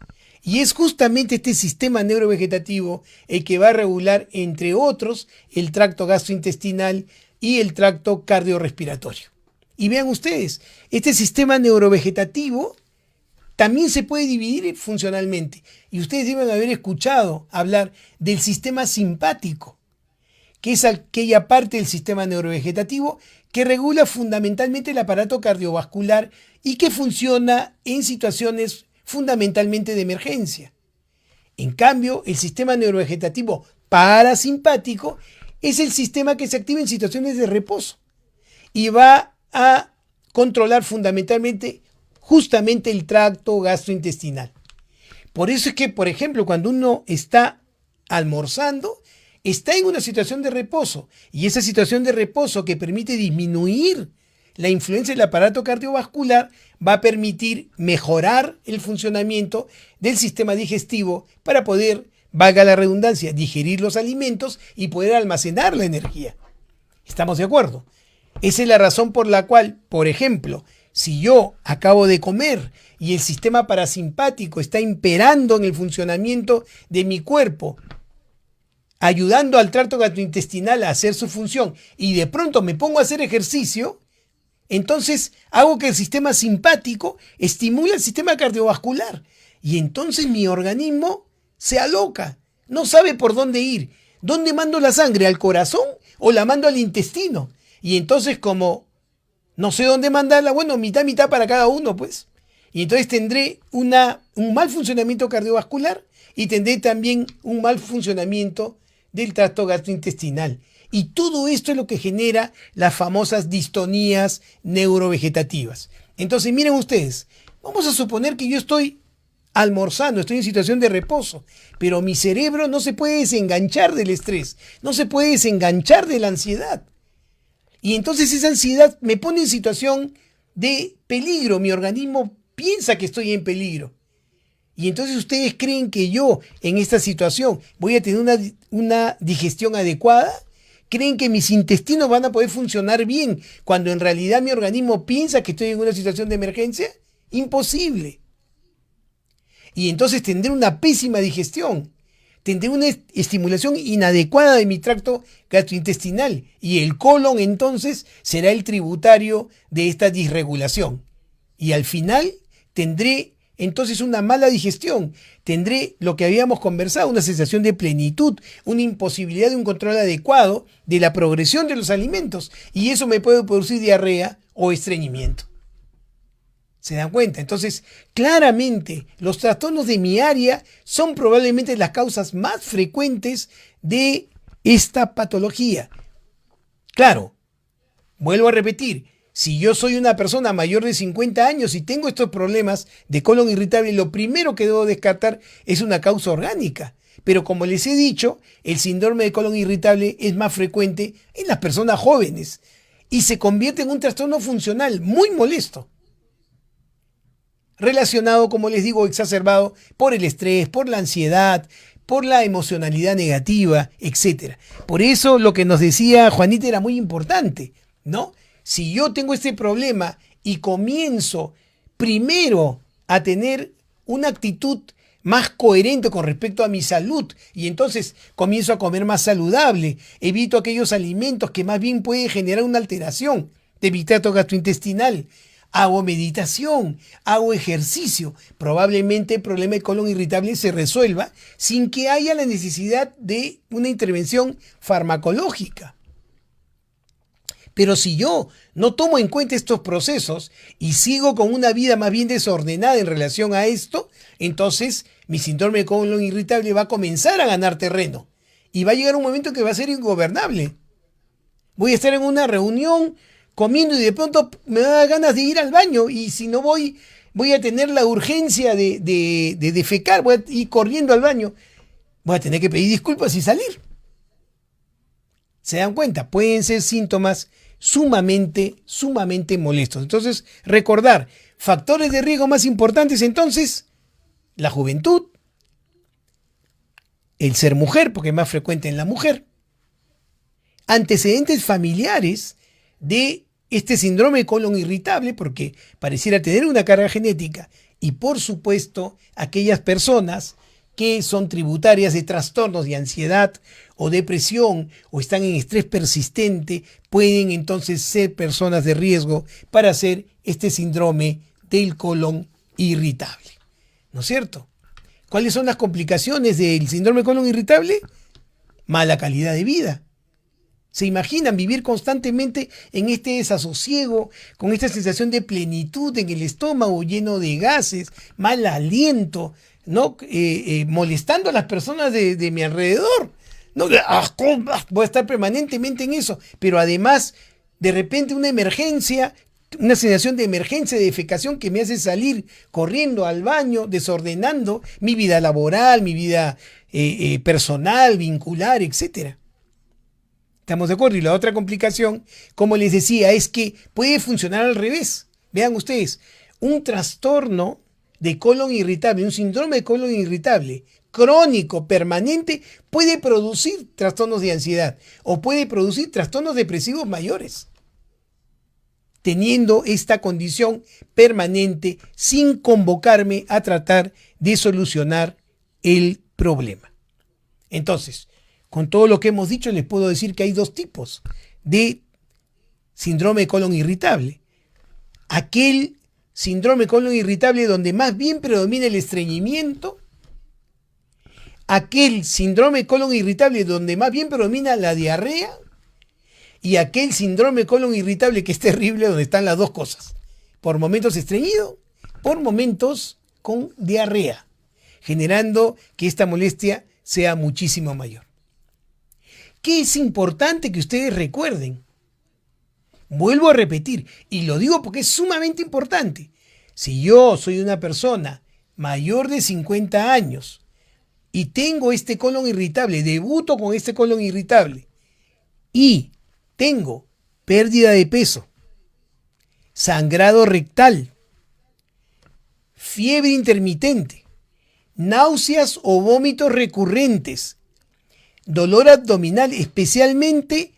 Y es justamente este sistema neurovegetativo el que va a regular, entre otros, el tracto gastrointestinal y el tracto cardiorrespiratorio. Y vean ustedes, este sistema neurovegetativo también se puede dividir funcionalmente. Y ustedes deben haber escuchado hablar del sistema simpático, que es aquella parte del sistema neurovegetativo que regula fundamentalmente el aparato cardiovascular y que funciona en situaciones fundamentalmente de emergencia. En cambio, el sistema neurovegetativo parasimpático es el sistema que se activa en situaciones de reposo y va a controlar fundamentalmente justamente el tracto gastrointestinal. Por eso es que, por ejemplo, cuando uno está almorzando, está en una situación de reposo, y esa situación de reposo que permite disminuir la influencia del aparato cardiovascular va a permitir mejorar el funcionamiento del sistema digestivo para poder, valga la redundancia, digerir los alimentos y poder almacenar la energía. ¿Estamos de acuerdo? Esa es la razón por la cual, por ejemplo, si yo acabo de comer y el sistema parasimpático está imperando en el funcionamiento de mi cuerpo, ayudando al tracto gastrointestinal a hacer su función, y de pronto me pongo a hacer ejercicio, entonces hago que el sistema simpático estimule el sistema cardiovascular, y entonces mi organismo se aloca, no sabe por dónde ir. ¿Dónde mando la sangre? ¿Al corazón o la mando al intestino? Y entonces, como no sé dónde mandarla, bueno, mitad para cada uno, pues. Y entonces tendré un mal funcionamiento cardiovascular y tendré también un mal funcionamiento del tracto gastrointestinal. Y todo esto es lo que genera las famosas distonías neurovegetativas. Entonces, miren ustedes, vamos a suponer que yo estoy almorzando, estoy en situación de reposo, pero mi cerebro no se puede desenganchar del estrés, no se puede desenganchar de la ansiedad. Y entonces esa ansiedad me pone en situación de peligro, mi organismo piensa que estoy en peligro. Y entonces ustedes creen que yo en esta situación voy a tener una digestión adecuada. ¿Creen que mis intestinos van a poder funcionar bien cuando en realidad mi organismo piensa que estoy en una situación de emergencia? Imposible. Y entonces tendré una pésima digestión. Tendré una estimulación inadecuada de mi tracto gastrointestinal. Y el colon entonces será el tributario de esta disregulación. Y al final tendré entonces una mala digestión, tendré lo que habíamos conversado, una sensación de plenitud, una imposibilidad de un control adecuado de la progresión de los alimentos, y eso me puede producir diarrea o estreñimiento. ¿Se dan cuenta? Entonces, claramente, los trastornos de mi área son probablemente las causas más frecuentes de esta patología. Claro, vuelvo a repetir, si yo soy una persona mayor de 50 años y tengo estos problemas de colon irritable, lo primero que debo descartar es una causa orgánica. Pero como les he dicho, el síndrome de colon irritable es más frecuente en las personas jóvenes y se convierte en un trastorno funcional muy molesto, relacionado, como les digo, exacerbado por el estrés, por la ansiedad, por la emocionalidad negativa, etc. Por eso lo que nos decía Juanita era muy importante, ¿no? Si yo tengo este problema y comienzo primero a tener una actitud más coherente con respecto a mi salud y entonces comienzo a comer más saludable, evito aquellos alimentos que más bien pueden generar una alteración de mi tracto gastrointestinal, hago meditación, hago ejercicio, probablemente el problema de colon irritable se resuelva sin que haya la necesidad de una intervención farmacológica. Pero si yo no tomo en cuenta estos procesos y sigo con una vida más bien desordenada en relación a esto, entonces mi síndrome de colon irritable va a comenzar a ganar terreno y va a llegar un momento en que va a ser ingobernable. Voy a estar en una reunión comiendo y de pronto me da ganas de ir al baño, y si no voy a tener la urgencia de defecar, voy a ir corriendo al baño, voy a tener que pedir disculpas y salir. ¿Se dan cuenta? Pueden ser síntomas sumamente molestos. Entonces, recordar, factores de riesgo más importantes entonces, la juventud, el ser mujer, porque es más frecuente en la mujer, antecedentes familiares de este síndrome de colon irritable, porque pareciera tener una carga genética, y por supuesto, aquellas personas que son tributarias de trastornos de ansiedad o depresión o están en estrés persistente, pueden entonces ser personas de riesgo para hacer este síndrome del colon irritable. ¿No es cierto? ¿Cuáles son las complicaciones del síndrome de colon irritable? Mala calidad de vida, ¿Se imaginan vivir constantemente en este desasosiego, con esta sensación de plenitud en el estómago lleno de gases, mal aliento, ¿no? Molestando a las personas de mi alrededor? ¿No? Voy a estar permanentemente en eso, pero además, de repente una emergencia, una sensación de emergencia, de defecación que me hace salir corriendo al baño, desordenando mi vida laboral, mi vida personal, vincular, etcétera. ¿Estamos de acuerdo? Y la otra complicación, como les decía, es que puede funcionar al revés. Vean ustedes, un trastorno de colon irritable, un síndrome de colon irritable crónico, permanente, puede producir trastornos de ansiedad o puede producir trastornos depresivos mayores, teniendo esta condición permanente sin convocarme a tratar de solucionar el problema. Entonces, con todo lo que hemos dicho, les puedo decir que hay dos tipos de síndrome de colon irritable. Aquel síndrome de colon irritable donde más bien predomina el estreñimiento, aquel síndrome de colon irritable donde más bien predomina la diarrea, y aquel síndrome de colon irritable que es terrible donde están las dos cosas. Por momentos estreñido, por momentos con diarrea, generando que esta molestia sea muchísimo mayor. ¿Qué es importante que ustedes recuerden? Vuelvo a repetir, y lo digo porque es sumamente importante. Si yo soy una persona mayor de 50 años y tengo este colon irritable, debuto con este colon irritable y tengo pérdida de peso, sangrado rectal, fiebre intermitente, náuseas o vómitos recurrentes, dolor abdominal, especialmente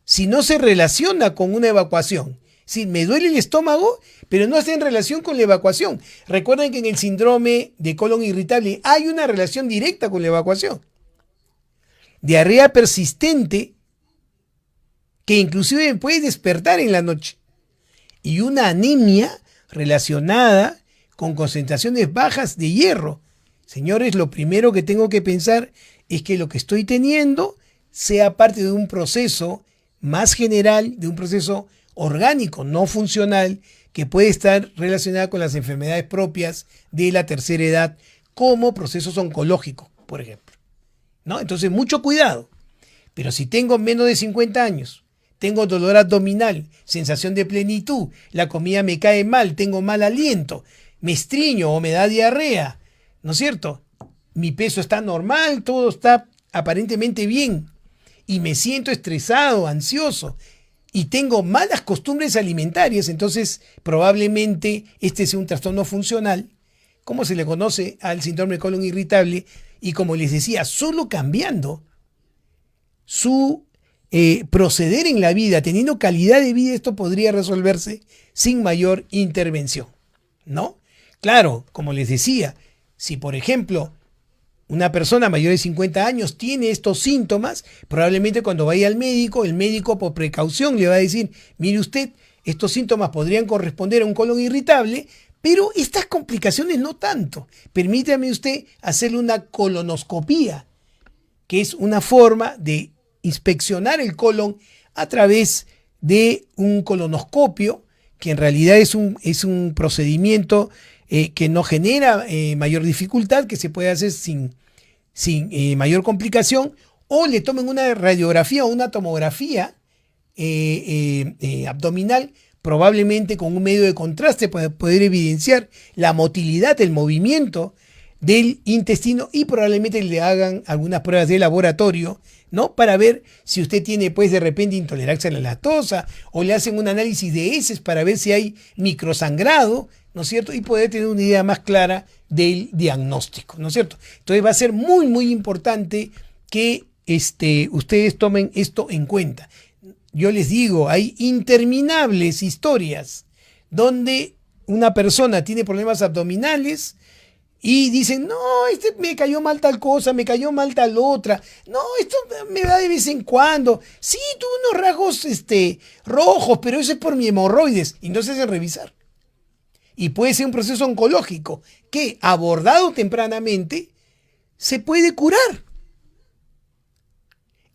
si no se relaciona con una evacuación. Si me duele el estómago, pero no está en relación con la evacuación. Recuerden que en el síndrome de colon irritable hay una relación directa con la evacuación. Diarrea persistente que inclusive puede despertar en la noche. Y una anemia relacionada con concentraciones bajas de hierro. Señores, lo primero que tengo que pensar es que lo que estoy teniendo sea parte de un proceso más general, de un proceso orgánico, no funcional, que puede estar relacionado con las enfermedades propias de la tercera edad, como procesos oncológicos, por ejemplo, ¿no? Entonces, mucho cuidado. Pero si tengo menos de 50 años, tengo dolor abdominal, sensación de plenitud, la comida me cae mal, tengo mal aliento, me estriño o me da diarrea, ¿no es cierto? Mi peso está normal, todo está aparentemente bien y me siento estresado, ansioso y tengo malas costumbres alimentarias, entonces probablemente este sea un trastorno funcional, como se le conoce al síndrome de colon irritable, y como les decía, solo cambiando su proceder en la vida, teniendo calidad de vida, esto podría resolverse sin mayor intervención, ¿no? Claro, como les decía, si por ejemplo una persona mayor de 50 años tiene estos síntomas, probablemente cuando vaya al médico, el médico por precaución le va a decir, mire usted, estos síntomas podrían corresponder a un colon irritable, pero estas complicaciones no tanto. Permítame usted hacerle una colonoscopía, que es una forma de inspeccionar el colon a través de un colonoscopio, que en realidad es un procedimiento que no genera mayor dificultad, que se puede hacer sin mayor complicación, o le tomen una radiografía o una tomografía abdominal, probablemente con un medio de contraste para poder evidenciar la motilidad, el movimiento del intestino, y probablemente le hagan algunas pruebas de laboratorio, ¿no? Para ver si usted tiene, pues, de repente intolerancia a la lactosa, o le hacen un análisis de heces para ver si hay microsangrado, ¿no es cierto? Y poder tener una idea más clara del diagnóstico, ¿no es cierto? Entonces va a ser muy, muy importante que ustedes tomen esto en cuenta. Yo les digo, hay interminables historias donde una persona tiene problemas abdominales y dicen, no, me cayó mal tal cosa, me cayó mal tal otra, no, esto me da de vez en cuando, sí, tuve unos rasgos rojos, pero eso es por mi hemorroides, y no se hacen revisar. Y puede ser un proceso oncológico que, abordado tempranamente, se puede curar.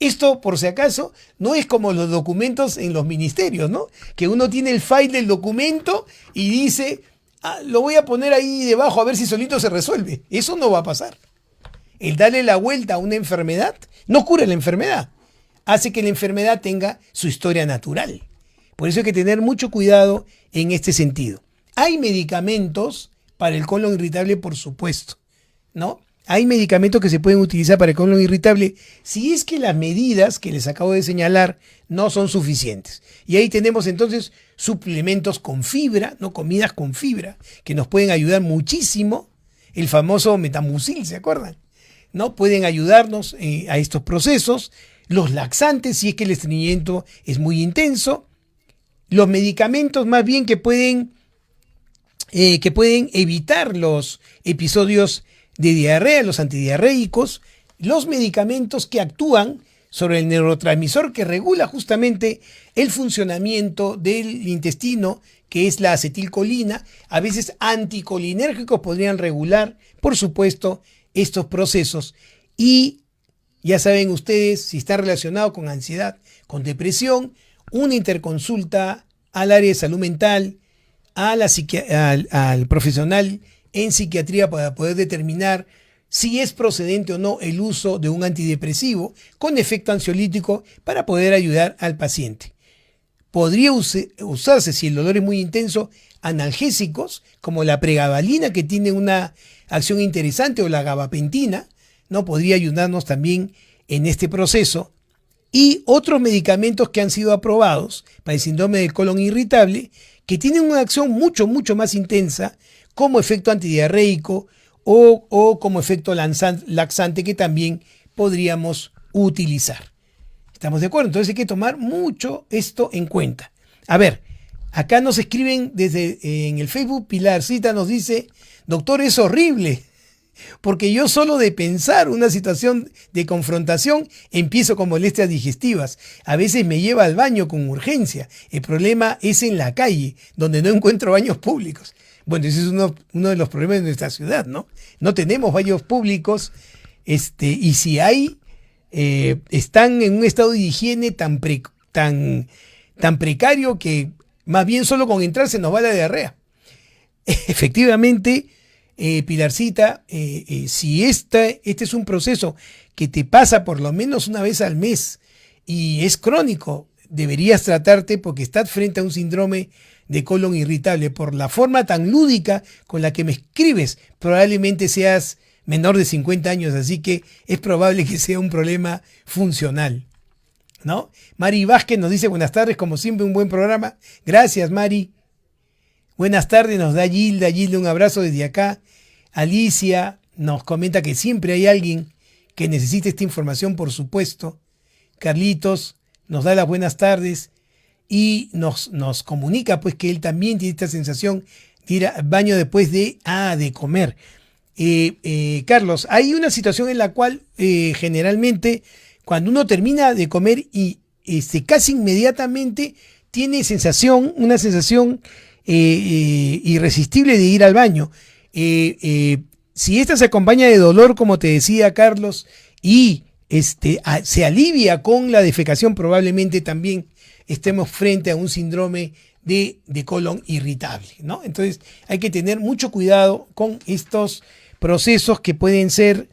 Esto, por si acaso, no es como los documentos en los ministerios, ¿no? Que uno tiene el file del documento y dice, lo voy a poner ahí debajo a ver si solito se resuelve. Eso no va a pasar. El darle la vuelta a una enfermedad no cura la enfermedad. Hace que la enfermedad tenga su historia natural. Por eso hay que tener mucho cuidado en este sentido. Hay medicamentos para el colon irritable, por supuesto, ¿no? Hay medicamentos que se pueden utilizar para el colon irritable si es que las medidas que les acabo de señalar no son suficientes. Y ahí tenemos entonces suplementos con fibra, no comidas con fibra, que nos pueden ayudar muchísimo. El famoso metamucil, ¿se acuerdan? ¿No? Pueden ayudarnos a estos procesos. Los laxantes, si es que el estreñimiento es muy intenso. Los medicamentos más bien que pueden evitar los episodios de diarrea, los antidiarreicos, los medicamentos que actúan sobre el neurotransmisor que regula justamente el funcionamiento del intestino, que es la acetilcolina. A veces anticolinérgicos podrían regular, por supuesto, estos procesos. Y ya saben ustedes, si está relacionado con ansiedad, con depresión, una interconsulta al área de salud mental, al profesional en psiquiatría para poder determinar si es procedente o no el uso de un antidepresivo con efecto ansiolítico para poder ayudar al paciente. Podría usarse, si el dolor es muy intenso, analgésicos como la pregabalina, que tiene una acción interesante, o la gabapentina, ¿no? Podría ayudarnos también en este proceso. Y otros medicamentos que han sido aprobados para el síndrome del colon irritable, que tienen una acción mucho más intensa, como efecto antidiarreico o como efecto laxante, que también podríamos utilizar. ¿Estamos de acuerdo? Entonces hay que tomar mucho esto en cuenta. A ver, acá nos escriben en el Facebook, Pilarcita nos dice, doctor, es horrible, porque yo solo de pensar una situación de confrontación empiezo con molestias digestivas. A veces me lleva al baño con urgencia. El problema es en la calle, donde no encuentro baños públicos. Bueno, ese es uno de los problemas de nuestra ciudad, ¿no? No tenemos baños públicos, y si hay, están en un estado de higiene tan precario que más bien solo con entrar se nos va la diarrea. Efectivamente, Pilarcita, si este es un proceso que te pasa por lo menos una vez al mes y es crónico, deberías tratarte, porque estás frente a un síndrome de colon irritable. Por la forma tan lúdica con la que me escribes, probablemente seas menor de 50 años, así que es probable que sea un problema funcional, ¿no? Mari Vázquez nos dice, buenas tardes, como siempre un buen programa. Gracias, Mari. Buenas tardes, nos da Gilda, un abrazo desde acá. Alicia nos comenta que siempre hay alguien que necesite esta información, por supuesto. Carlitos nos da las buenas tardes y nos comunica pues que él también tiene esta sensación de ir al baño después de comer. Carlos, hay una situación en la cual generalmente cuando uno termina de comer y casi inmediatamente tiene una sensación irresistible de ir al baño. Si esta se acompaña de dolor, como te decía Carlos, y se alivia con la defecación, probablemente también estemos frente a un síndrome de colon irritable, ¿no? Entonces hay que tener mucho cuidado con estos procesos que pueden ser,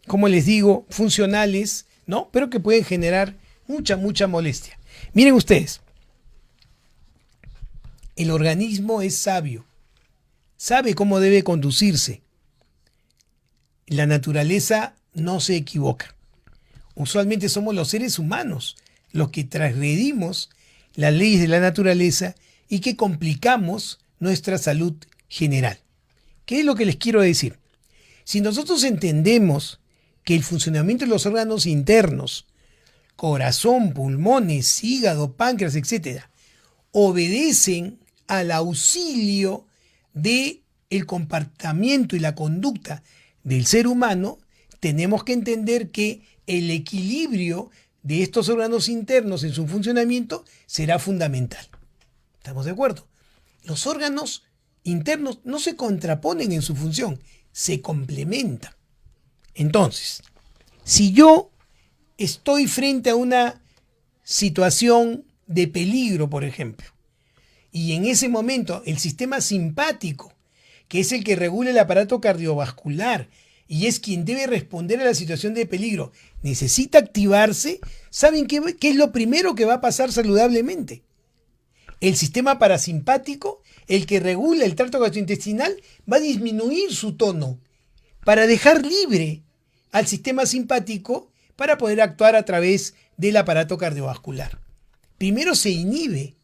como les digo, funcionales, ¿no? Pero que pueden generar mucha molestia. Miren ustedes, el organismo es sabio, sabe cómo debe conducirse. La naturaleza no se equivoca. Usualmente somos los seres humanos los que transgredimos las leyes de la naturaleza y que complicamos nuestra salud general. ¿Qué es lo que les quiero decir? Si nosotros entendemos que el funcionamiento de los órganos internos, corazón, pulmones, hígado, páncreas, etcétera, obedecen al auxilio de el comportamiento y la conducta del ser humano, tenemos que entender que el equilibrio de estos órganos internos en su funcionamiento será fundamental. ¿Estamos de acuerdo? Los órganos internos no se contraponen en su función, se complementan. Entonces, si yo estoy frente a una situación de peligro, por ejemplo, y en ese momento el sistema simpático, que es el que regula el aparato cardiovascular y es quien debe responder a la situación de peligro, necesita activarse, ¿saben qué es lo primero que va a pasar saludablemente? El sistema parasimpático, el que regula el tracto gastrointestinal, va a disminuir su tono para dejar libre al sistema simpático para poder actuar a través del aparato cardiovascular. Primero se inhibe,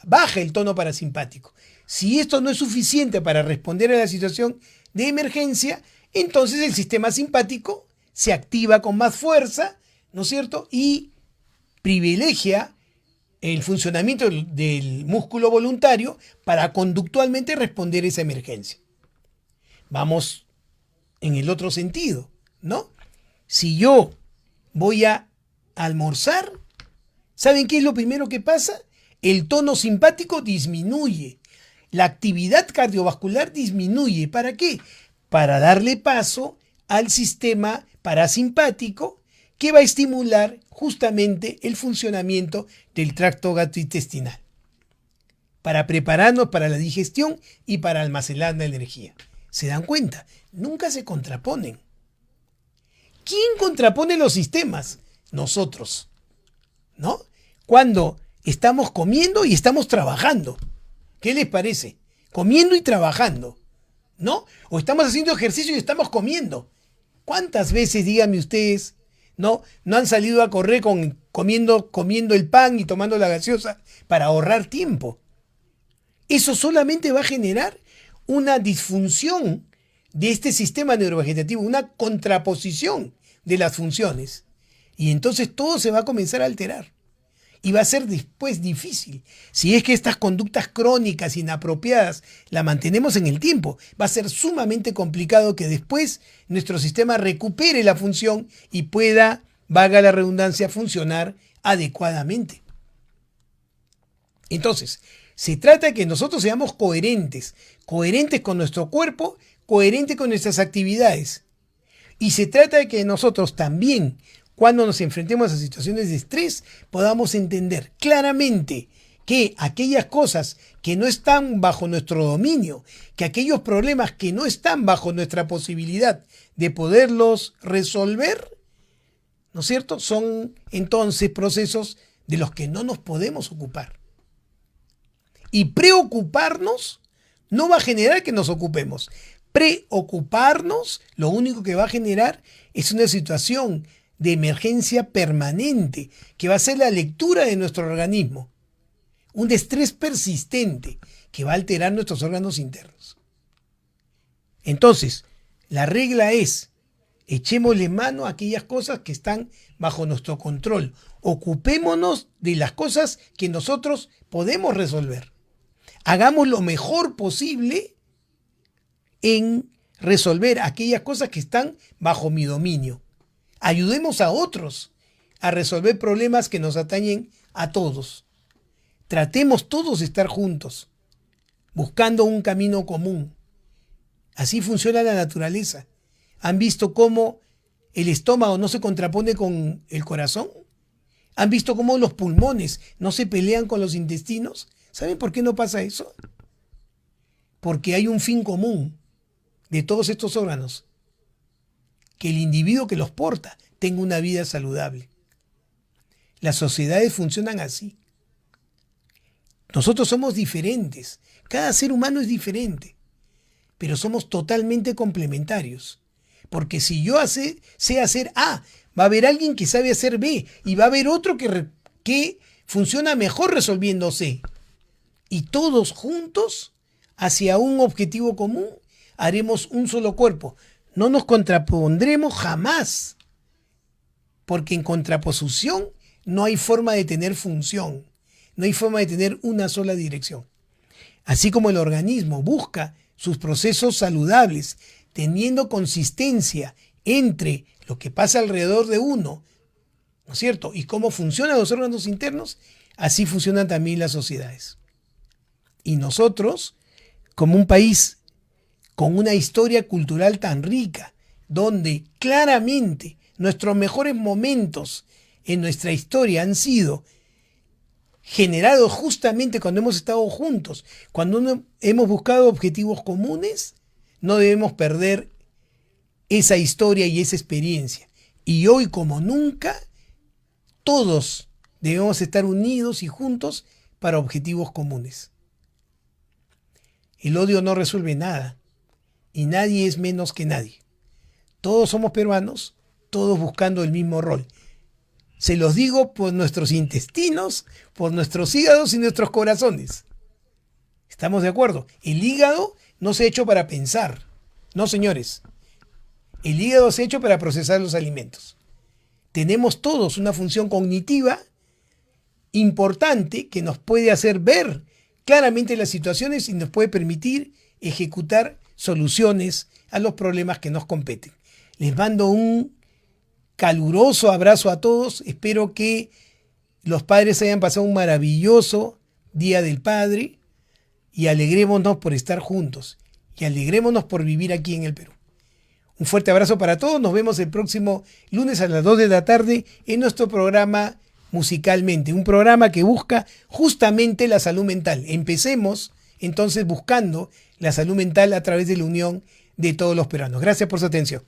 baja el tono parasimpático. Si esto no es suficiente para responder a la situación de emergencia, entonces el sistema simpático se activa con más fuerza, ¿no es cierto? Y privilegia el funcionamiento del músculo voluntario para conductualmente responder a esa emergencia. Vamos en el otro sentido, ¿no? Si yo voy a almorzar, ¿saben qué es lo primero que pasa? El tono simpático disminuye, la actividad cardiovascular disminuye. ¿Para qué? Para darle paso al sistema parasimpático que va a estimular justamente el funcionamiento del tracto gastrointestinal, para prepararnos para la digestión y para almacenar la energía. ¿Se dan cuenta? Nunca se contraponen. ¿Quién contrapone los sistemas? Nosotros, ¿no? Cuando estamos comiendo y estamos trabajando. ¿Qué les parece? Comiendo y trabajando, ¿no? O estamos haciendo ejercicio y estamos comiendo. ¿Cuántas veces, díganme ustedes, no han salido a correr comiendo el pan y tomando la gaseosa para ahorrar tiempo? Eso solamente va a generar una disfunción de este sistema neurovegetativo, una contraposición de las funciones. Y entonces todo se va a comenzar a alterar. Y va a ser después difícil. Si es que estas conductas crónicas inapropiadas las mantenemos en el tiempo, va a ser sumamente complicado que después nuestro sistema recupere la función y pueda, valga la redundancia, funcionar adecuadamente. Entonces, se trata de que nosotros seamos coherentes con nuestro cuerpo, coherentes con nuestras actividades. Y se trata de que nosotros también, cuando nos enfrentemos a situaciones de estrés, podamos entender claramente que aquellas cosas que no están bajo nuestro dominio, que aquellos problemas que no están bajo nuestra posibilidad de poderlos resolver, ¿no es cierto?, son entonces procesos de los que no nos podemos ocupar. Y preocuparnos no va a generar que nos ocupemos. Preocuparnos lo único que va a generar es una situación de emergencia permanente, que va a ser la lectura de nuestro organismo. Un estrés persistente que va a alterar nuestros órganos internos. Entonces, la regla es, echémosle mano a aquellas cosas que están bajo nuestro control. Ocupémonos de las cosas que nosotros podemos resolver. Hagamos lo mejor posible en resolver aquellas cosas que están bajo mi dominio. Ayudemos a otros a resolver problemas que nos atañen a todos. Tratemos todos de estar juntos, buscando un camino común. Así funciona la naturaleza. ¿Han visto cómo el estómago no se contrapone con el corazón? ¿Han visto cómo los pulmones no se pelean con los intestinos? ¿Saben por qué no pasa eso? Porque hay un fin común de todos estos órganos. Que el individuo que los porta tenga una vida saludable. Las sociedades funcionan así. Nosotros somos diferentes. Cada ser humano es diferente. Pero somos totalmente complementarios. Porque si yo sé hacer A, va a haber alguien que sabe hacer B. Y va a haber otro que funciona mejor resolviendo C. Y todos juntos, hacia un objetivo común, haremos un solo cuerpo. No nos contrapondremos jamás, porque en contraposición no hay forma de tener función, no hay forma de tener una sola dirección. Así como el organismo busca sus procesos saludables, teniendo consistencia entre lo que pasa alrededor de uno, ¿no es cierto?, y cómo funcionan los órganos internos, así funcionan también las sociedades. Y nosotros, como un país con una historia cultural tan rica, donde claramente nuestros mejores momentos en nuestra historia han sido generados justamente cuando hemos estado juntos, cuando hemos buscado objetivos comunes, no debemos perder esa historia y esa experiencia. Y hoy como nunca, todos debemos estar unidos y juntos para objetivos comunes. El odio no resuelve nada y nadie es menos que nadie. Todos somos peruanos, todos buscando el mismo rol. Se los digo por nuestros intestinos, por nuestros hígados y nuestros corazones. ¿Estamos de acuerdo? El hígado no se ha hecho para pensar. No, señores. El hígado se ha hecho para procesar los alimentos. Tenemos todos una función cognitiva importante que nos puede hacer ver claramente las situaciones y nos puede permitir ejecutar soluciones a los problemas que nos competen. Les mando un caluroso abrazo a todos. Espero que los padres hayan pasado un maravilloso Día del Padre y alegrémonos por estar juntos y alegrémonos por vivir aquí en el Perú. Un fuerte abrazo para todos. Nos vemos el próximo lunes a las 2 de la tarde en nuestro programa Musicalmente, un programa que busca justamente la salud mental. Empecemos entonces buscando la salud mental a través de la unión de todos los peruanos. Gracias por su atención.